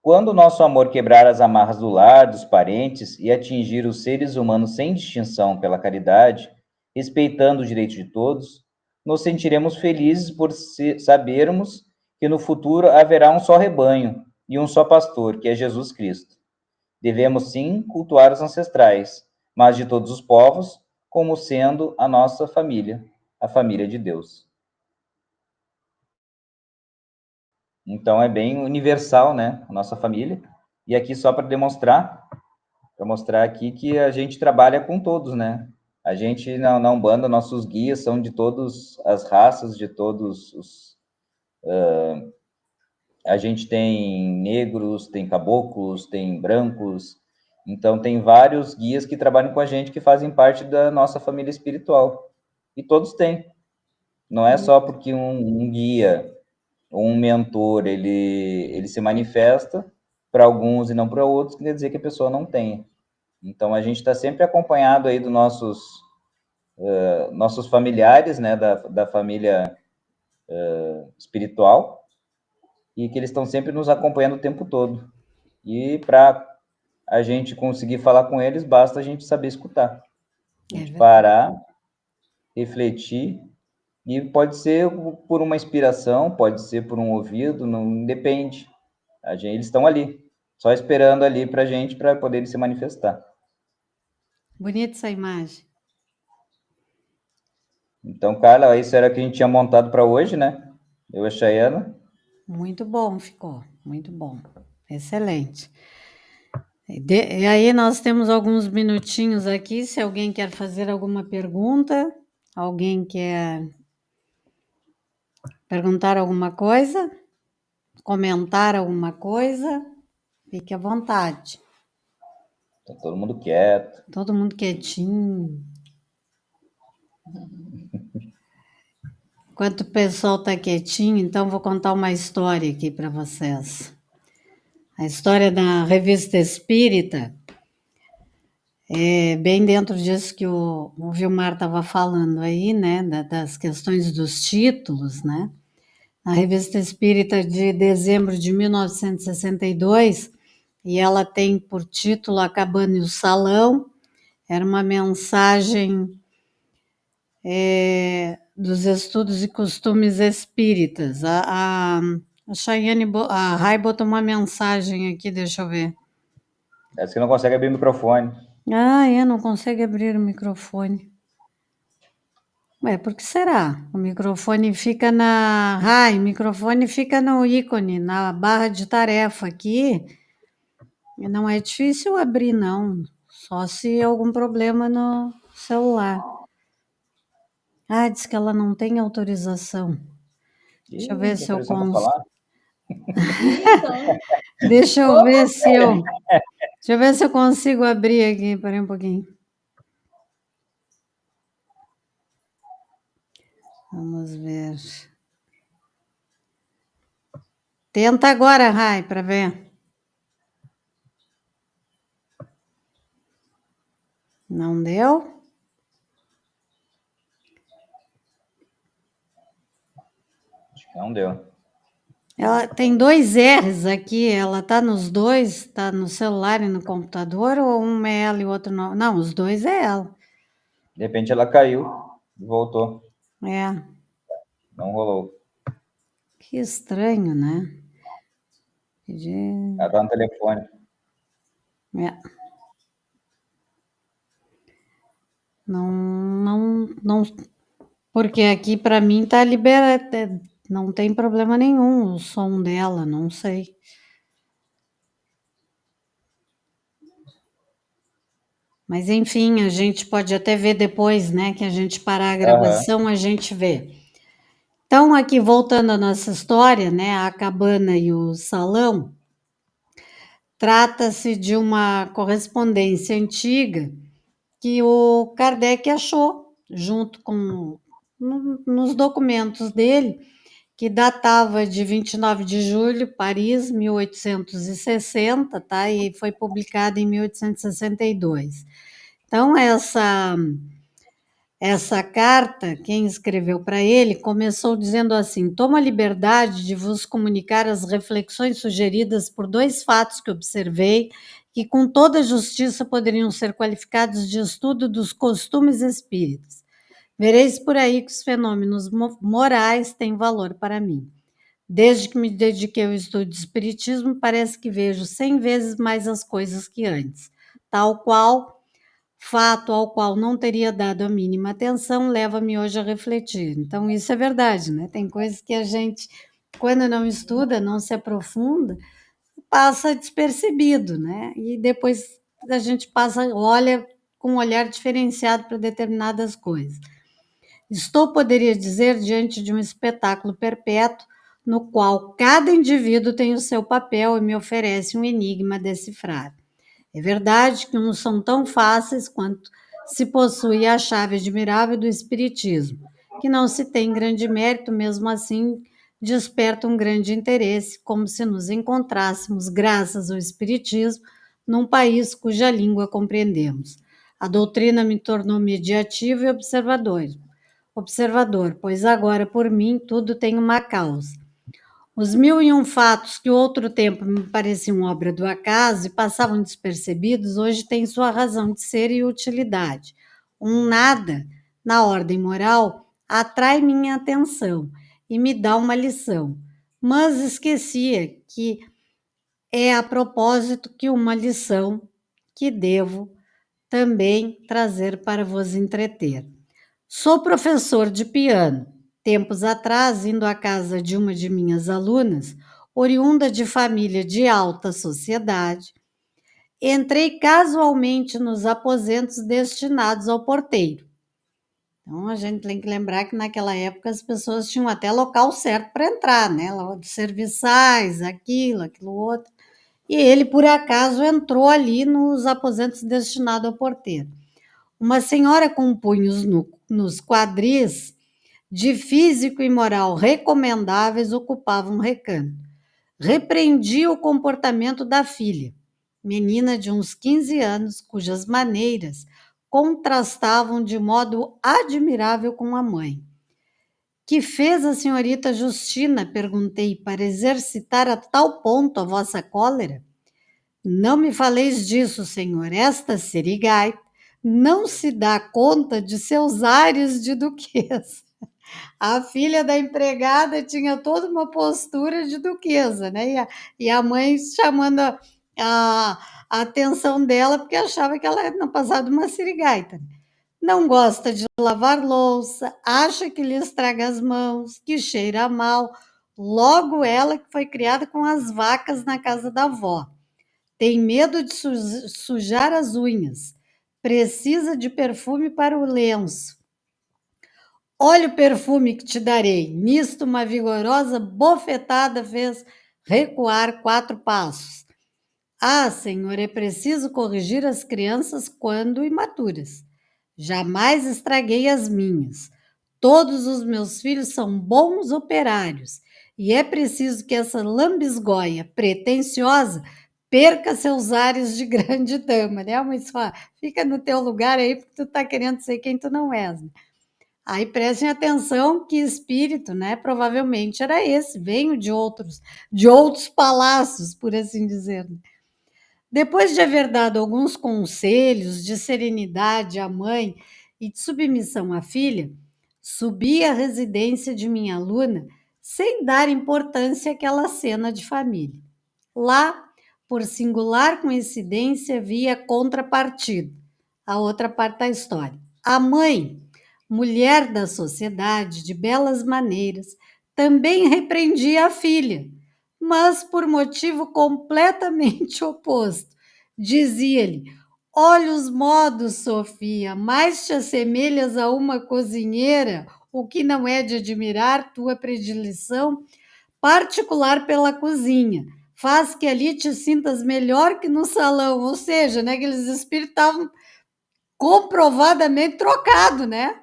Quando o nosso amor quebrar as amarras do lar, dos parentes e atingir os seres humanos sem distinção pela caridade, respeitando o direito de todos, nos sentiremos felizes por sabermos que no futuro haverá um só rebanho e um só pastor, que é Jesus Cristo. Devemos sim cultuar os ancestrais, mas de todos os povos, como sendo a nossa família, a família de Deus. Então é bem universal, né, a nossa família. E aqui só para mostrar aqui que a gente trabalha com todos, né? A gente na Umbanda, nossos guias são de todas as raças, de todos os... a gente tem negros, tem caboclos, tem brancos, então tem vários guias que trabalham com a gente que fazem parte da nossa família espiritual. E todos têm. Não é só porque um guia ou um mentor, ele se manifesta para alguns e não para outros, que quer dizer que a pessoa não tenha. Então, a gente está sempre acompanhado aí dos nossos familiares, né, da família espiritual, e que eles estão sempre nos acompanhando o tempo todo. E para a gente conseguir falar com eles, basta a gente saber escutar. A gente parar, refletir, e pode ser por uma inspiração, pode ser por um ouvido, não depende. Eles estão ali, só esperando ali para a gente, para poderem se manifestar. Bonita essa imagem. Então, Carla, isso era o que a gente tinha montado para hoje, né? Eu e a Chayana. Muito bom ficou, muito bom. Excelente. E aí nós temos alguns minutinhos aqui, se alguém quer fazer alguma pergunta, alguém quer perguntar alguma coisa, comentar alguma coisa, fique à vontade. Tá todo mundo quieto. Todo mundo quietinho. Enquanto o pessoal está quietinho, então vou contar uma história aqui para vocês. A história da Revista Espírita bem dentro disso que o Vilmar estava falando aí, né, das questões dos títulos, né? Na Revista Espírita de dezembro de 1962, e ela tem por título A Cabana e o Salão, era uma mensagem dos estudos e costumes espíritas. A Rai botou uma mensagem aqui, deixa eu ver. Parece que não consegue abrir o microfone. Não consegue abrir o microfone. Ué, por que será? O microfone fica o microfone fica no ícone, na barra de tarefa aqui. E não é difícil abrir, não. Só se algum problema no celular. Diz que ela não tem autorização. Deixa eu ver se eu Autorização pra consigo. falar? Deixa eu ver se eu consigo abrir aqui. Peraí um pouquinho. Vamos ver. Tenta agora, Rai, para ver. Não deu? Acho que não deu. Ela tem 2 R's aqui, ela tá nos dois, tá no celular e no computador, ou um é ela e o outro não? Não, os dois é ela. De repente ela caiu e voltou. É, Não rolou. que estranho, né? Pedir. Ela tá no telefone. É. Não, porque aqui para mim tá liberado, não tem problema nenhum o som dela, não sei. Mas enfim, a gente pode até ver depois, né, que a gente parar a gravação, a gente vê. Então, aqui voltando à nossa história, né, a cabana e o salão, trata-se de uma correspondência antiga que o Kardec achou junto com nos documentos dele, que datava de 29 de julho, Paris, 1860, tá? E foi publicada em 1862. Então, essa carta, quem escreveu para ele, começou dizendo assim: tomo a liberdade de vos comunicar as reflexões sugeridas por 2 fatos que observei, que com toda justiça poderiam ser qualificados de estudo dos costumes espíritas. Vereis por aí que os fenômenos morais têm valor para mim. Desde que me dediquei ao estudo de espiritismo, parece que vejo 100 vezes mais as coisas que antes. Tal qual fato ao qual não teria dado a mínima atenção leva-me hoje a refletir. Então, isso é verdade, né? Tem coisas que a gente, quando não estuda, não se aprofunda, passa despercebido, né? E depois a gente olha com um olhar diferenciado para determinadas coisas. Estou, poderia dizer, diante de um espetáculo perpétuo no qual cada indivíduo tem o seu papel e me oferece um enigma a decifrar. É verdade que uns são tão fáceis quanto se possui a chave admirável do espiritismo, que não se tem grande mérito, mesmo assim desperta um grande interesse, como se nos encontrássemos, graças ao espiritismo, num país cuja língua compreendemos. A doutrina me tornou mediativo e observador, pois agora por mim tudo tem uma causa. Os 1001 fatos que outro tempo me pareciam obra do acaso e passavam despercebidos, hoje têm sua razão de ser e utilidade. Um nada, na ordem moral, atrai minha atenção e me dá uma lição, mas esquecia que é a propósito que uma lição que devo também trazer para vos entreter. Sou professor de piano. Tempos atrás, indo à casa de uma de minhas alunas, oriunda de família de alta sociedade, entrei casualmente nos aposentos destinados ao porteiro. Então, a gente tem que lembrar que naquela época as pessoas tinham até local certo para entrar, né? Os serviçais, aquilo outro. E ele, por acaso, entrou ali nos aposentos destinados ao porteiro. Uma senhora com punhos nos quadris, de físico e moral recomendáveis, ocupava um recanto. Repreendi o comportamento da filha. menina de uns 15 anos, cujas maneiras contrastavam de modo admirável com a mãe. Que fez a senhorita Justina? Perguntei, para exercitar a tal ponto a vossa cólera? Não me faleis disso, senhor. Esta Sirigaita não se dá conta de seus ares de duquesa. A filha da empregada tinha toda uma postura de duquesa, né? E a mãe chamando a atenção dela porque achava que ela não passava de uma sirigaita. Não gosta de lavar louça, acha que lhe estraga as mãos, que cheira mal. Logo ela que foi criada com as vacas na casa da avó. Tem medo de sujar as unhas. Precisa de perfume para o lenço. Olha o perfume que te darei. Nisto, uma vigorosa bofetada fez recuar 4 passos. Ah, senhor, é preciso corrigir as crianças quando imaturas. Jamais estraguei as minhas. Todos os meus filhos são bons operários. E é preciso que essa lambisgoia pretensiosa perca seus ares de grande dama, né? Mas só fica no teu lugar aí porque tu tá querendo ser quem tu não és, né? Aí prestem atenção que espírito, né? Provavelmente era esse, veio de outros palácios, por assim dizer. Depois de haver dado alguns conselhos de serenidade à mãe e de submissão à filha, subi à residência de minha aluna sem dar importância àquela cena de família. Lá, por singular coincidência, vi a contrapartida, a outra parte da história. A mãe, mulher da sociedade, de belas maneiras, também repreendia a filha, mas por motivo completamente oposto. Dizia-lhe: olha os modos, Sofia, mais te assemelhas a uma cozinheira, o que não é de admirar tua predileção particular pela cozinha. Faz que ali te sintas melhor que no salão. Ou seja, né, aqueles espíritos estavam comprovadamente trocados, né?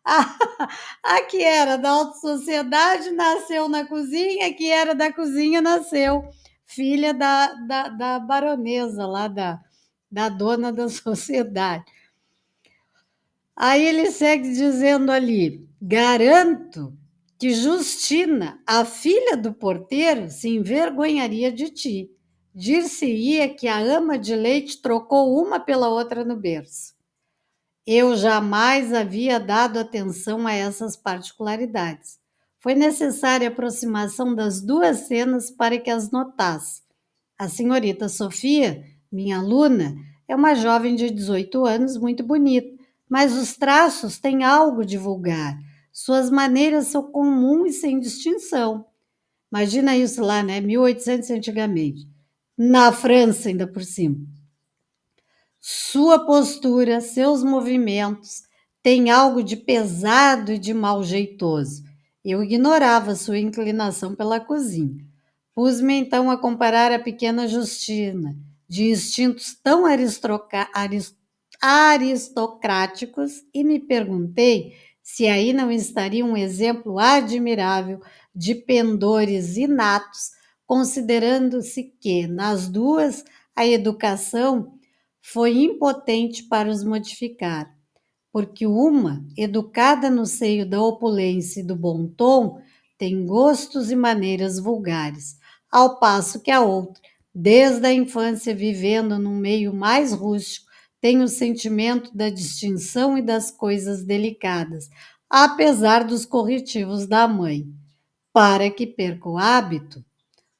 A que era da alta sociedade nasceu na cozinha, a que era da cozinha nasceu filha da baronesa lá, da dona da sociedade. Aí ele segue dizendo ali: garanto que Justina, a filha do porteiro, se envergonharia de ti. Dir-se-ia que a ama de leite trocou uma pela outra no berço. Eu jamais havia dado atenção a essas particularidades. Foi necessária a aproximação das duas cenas para que as notasse. A senhorita Sofia, minha aluna, é uma jovem de 18 anos, muito bonita, mas os traços têm algo de vulgar. Suas maneiras são comuns e sem distinção. Imagina isso lá, né? 1800 antigamente. Na França, ainda por cima. Sua postura, seus movimentos têm algo de pesado e de mal jeitoso. Eu ignorava sua inclinação pela cozinha. Pus-me então a comparar a pequena Justina, de instintos tão aristocráticos, e me perguntei se aí não estaria um exemplo admirável de pendores inatos, considerando-se que, nas duas, a educação foi impotente para os modificar, porque uma, educada no seio da opulência e do bom tom, tem gostos e maneiras vulgares, ao passo que a outra, desde a infância vivendo num meio mais rústico, tem o sentimento da distinção e das coisas delicadas, apesar dos corretivos da mãe. Para que perca o hábito,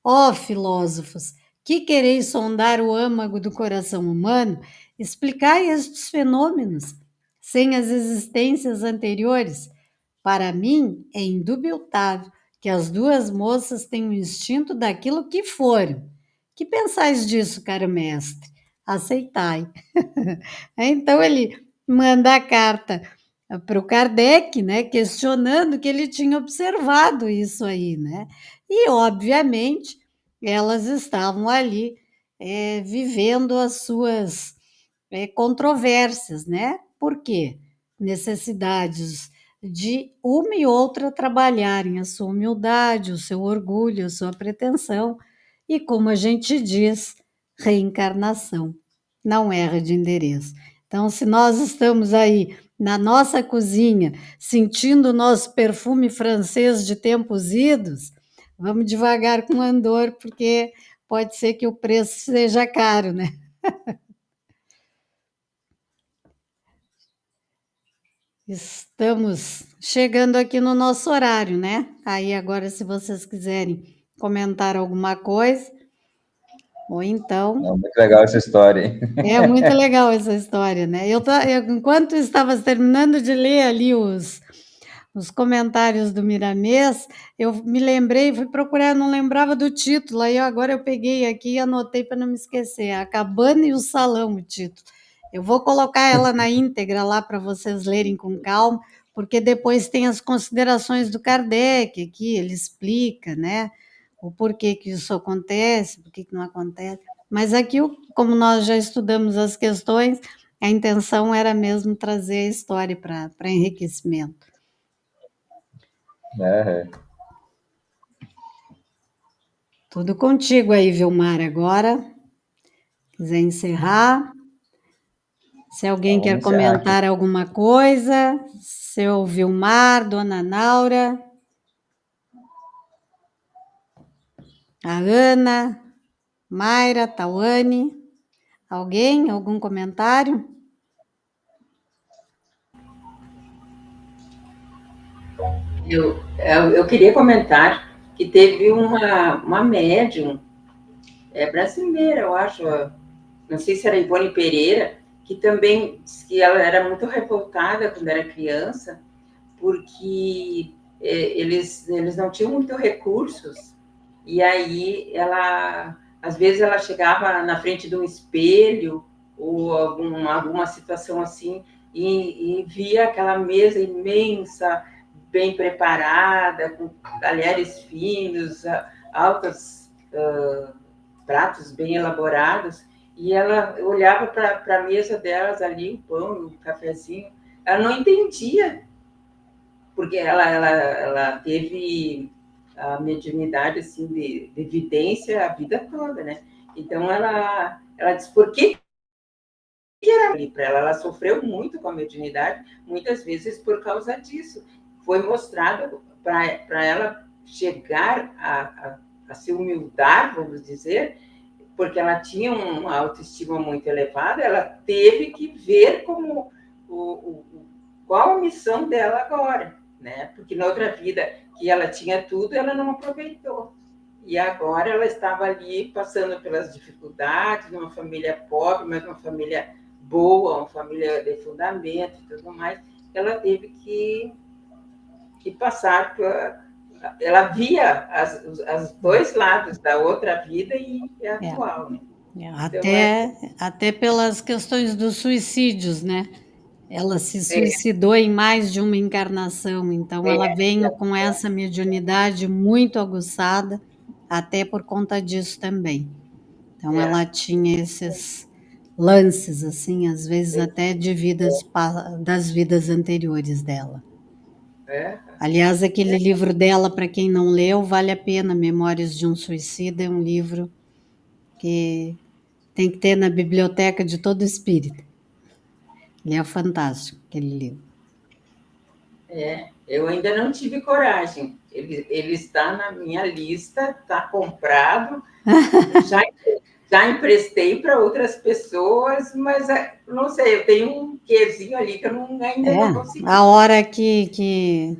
ó filósofos, que quereis sondar o âmago do coração humano, explicai estes fenômenos, sem as existências anteriores. Para mim, é indubitável que as duas moças têm o instinto daquilo que foram. Que pensais disso, caro mestre? Aceitai. Então ele manda a carta para o Kardec, né, questionando que ele tinha observado isso aí, né? E, obviamente, elas estavam ali vivendo as suas controvérsias, né? Por quê? Necessidades de uma e outra trabalharem a sua humildade, o seu orgulho, a sua pretensão, e como a gente diz, reencarnação. Não erra de endereço. Então, se nós estamos aí na nossa cozinha, sentindo o nosso perfume francês de tempos idos, vamos devagar com o Andor, porque pode ser que o preço seja caro, né? Estamos chegando aqui no nosso horário, né? Aí agora, se vocês quiserem comentar alguma coisa, ou então... Não, muito legal essa história, hein? É muito legal essa história, né? Enquanto estavas terminando de ler ali os comentários do Miramês, eu me lembrei, fui procurar, não lembrava do título, aí agora eu peguei aqui e anotei para não me esquecer, A Cabana e o Salão, o título. Eu vou colocar ela na íntegra lá para vocês lerem com calma, porque depois tem as considerações do Kardec aqui, ele explica, né, o porquê que isso acontece, por que não acontece. Mas aqui, como nós já estudamos as questões, a intenção era mesmo trazer a história para enriquecimento. Tudo contigo aí, Vilmar, agora. Quiser encerrar. Se alguém quer comentar alguma coisa, seu Vilmar, Dona Naura, a Ana, Mayra, Tawane, alguém? Algum comentário? Eu queria comentar que teve uma médium brasileira, eu acho, não sei se era Ivone Pereira, que também disse que ela era muito revoltada quando era criança, porque eles não tinham muitos recursos, e aí às vezes ela chegava na frente de um espelho, ou alguma situação assim, e via aquela mesa imensa, bem preparada, com talheres finos, altos pratos bem elaborados, e ela olhava para a mesa delas ali, o pão, o cafezinho, ela não entendia, porque ela teve a mediunidade assim, de evidência a vida toda, né? Então, ela disse, por que era ali para ela? Ela sofreu muito com a mediunidade, muitas vezes por causa disso. Foi mostrado para ela chegar a se humildar, vamos dizer, porque ela tinha uma autoestima muito elevada, ela teve que ver como qual a missão dela agora, né? Porque na outra vida que ela tinha tudo, ela não aproveitou. E agora ela estava ali passando pelas dificuldades, numa família pobre, mas uma família boa, uma família de fundamento e tudo mais. Ela teve que passar por... Ela via os dois lados da outra vida e a atual, né? Até pelas questões dos suicídios, né? Ela se suicidou em mais de uma encarnação, então ela veio com essa mediunidade muito aguçada, até por conta disso também. Então ela tinha esses lances, assim, às vezes até de das vidas anteriores dela. Aliás, aquele livro dela, para quem não leu, vale a pena, Memórias de um Suicida, é um livro que tem que ter na biblioteca de todo espírito. Ele é fantástico, aquele livro. Eu ainda não tive coragem. Ele está na minha lista, está comprado. Já emprestei para outras pessoas, mas não sei, eu tenho um quezinho ali que eu ainda não consegui. A hora que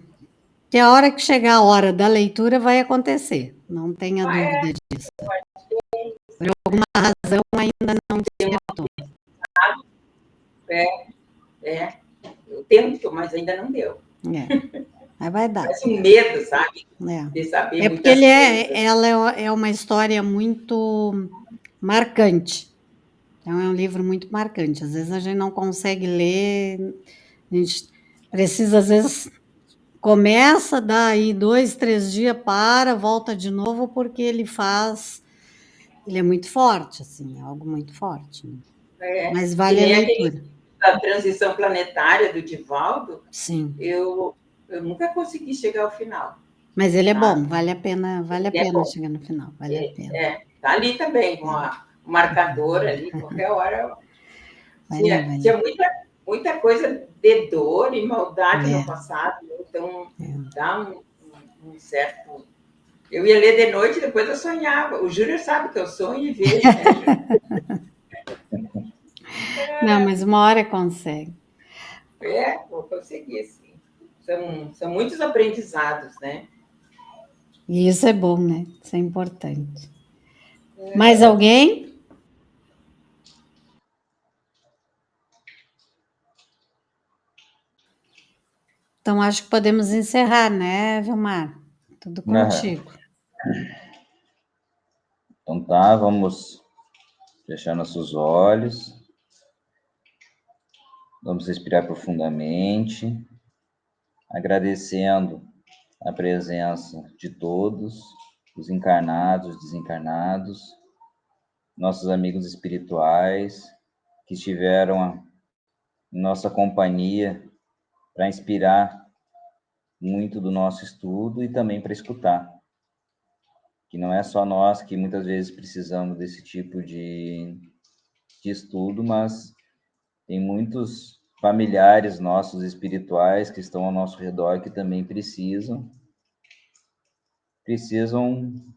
a hora que chegar a hora da leitura vai acontecer, não tenha dúvida disso. Por alguma razão ainda não despertou. Eu tento, mas ainda não deu. Mas vai dar. Parece um medo, sabe? De saber porque ela é uma história muito marcante. Então, é um livro muito marcante. Às vezes a gente não consegue ler, a gente precisa, às vezes, começa, dá aí 2, 3 dias, volta de novo, porque ele é muito forte, assim, é algo muito forte. Né? Mas vale a leitura. A transição planetária do Divaldo, sim. Eu nunca consegui chegar ao final. Mas ele é bom, vale a pena chegar no final, vale a pena. Tá ali também, marcador ali, qualquer hora. Vai Tinha, lá. tinha muita coisa de dor e maldade É. no passado, então dá um certo. Eu ia ler de noite, depois eu sonhava. O Júnior sabe que eu sonho e vejo, né, Júnior? Não, mas uma hora consegue. Vou conseguir, sim. São muitos aprendizados, né? E isso é bom, né? Isso é importante. Mais alguém? Então, acho que podemos encerrar, né, Vilmar? Tudo contigo. Então tá, vamos fechar nossos olhos. Vamos respirar profundamente, agradecendo a presença de todos, os encarnados, desencarnados, nossos amigos espirituais que estiveram em nossa companhia para inspirar muito do nosso estudo e também para escutar. Que não é só nós que muitas vezes precisamos desse tipo de estudo, mas tem muitos familiares nossos espirituais que estão ao nosso redor que também precisam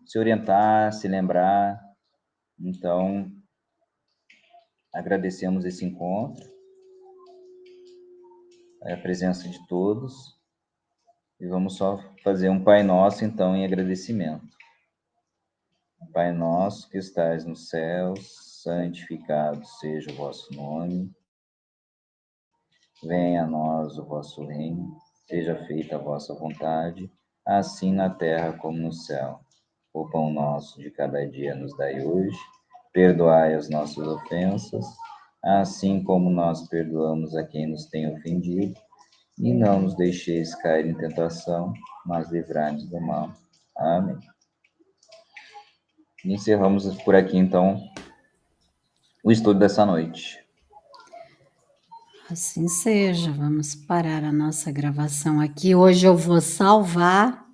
se orientar, se lembrar. Então, agradecemos esse encontro, a presença de todos, e vamos só fazer um Pai Nosso, então, em agradecimento. Pai nosso que estais nos céus, santificado seja o vosso nome. Venha a nós o vosso reino, seja feita a vossa vontade, assim na terra como no céu. O pão nosso de cada dia nos dai hoje, perdoai as nossas ofensas, assim como nós perdoamos a quem nos tem ofendido, e não nos deixeis cair em tentação, mas livrai-nos do mal. Amém. E encerramos por aqui, então, o estudo dessa noite. Assim seja, vamos parar a nossa gravação aqui. Hoje eu vou salvar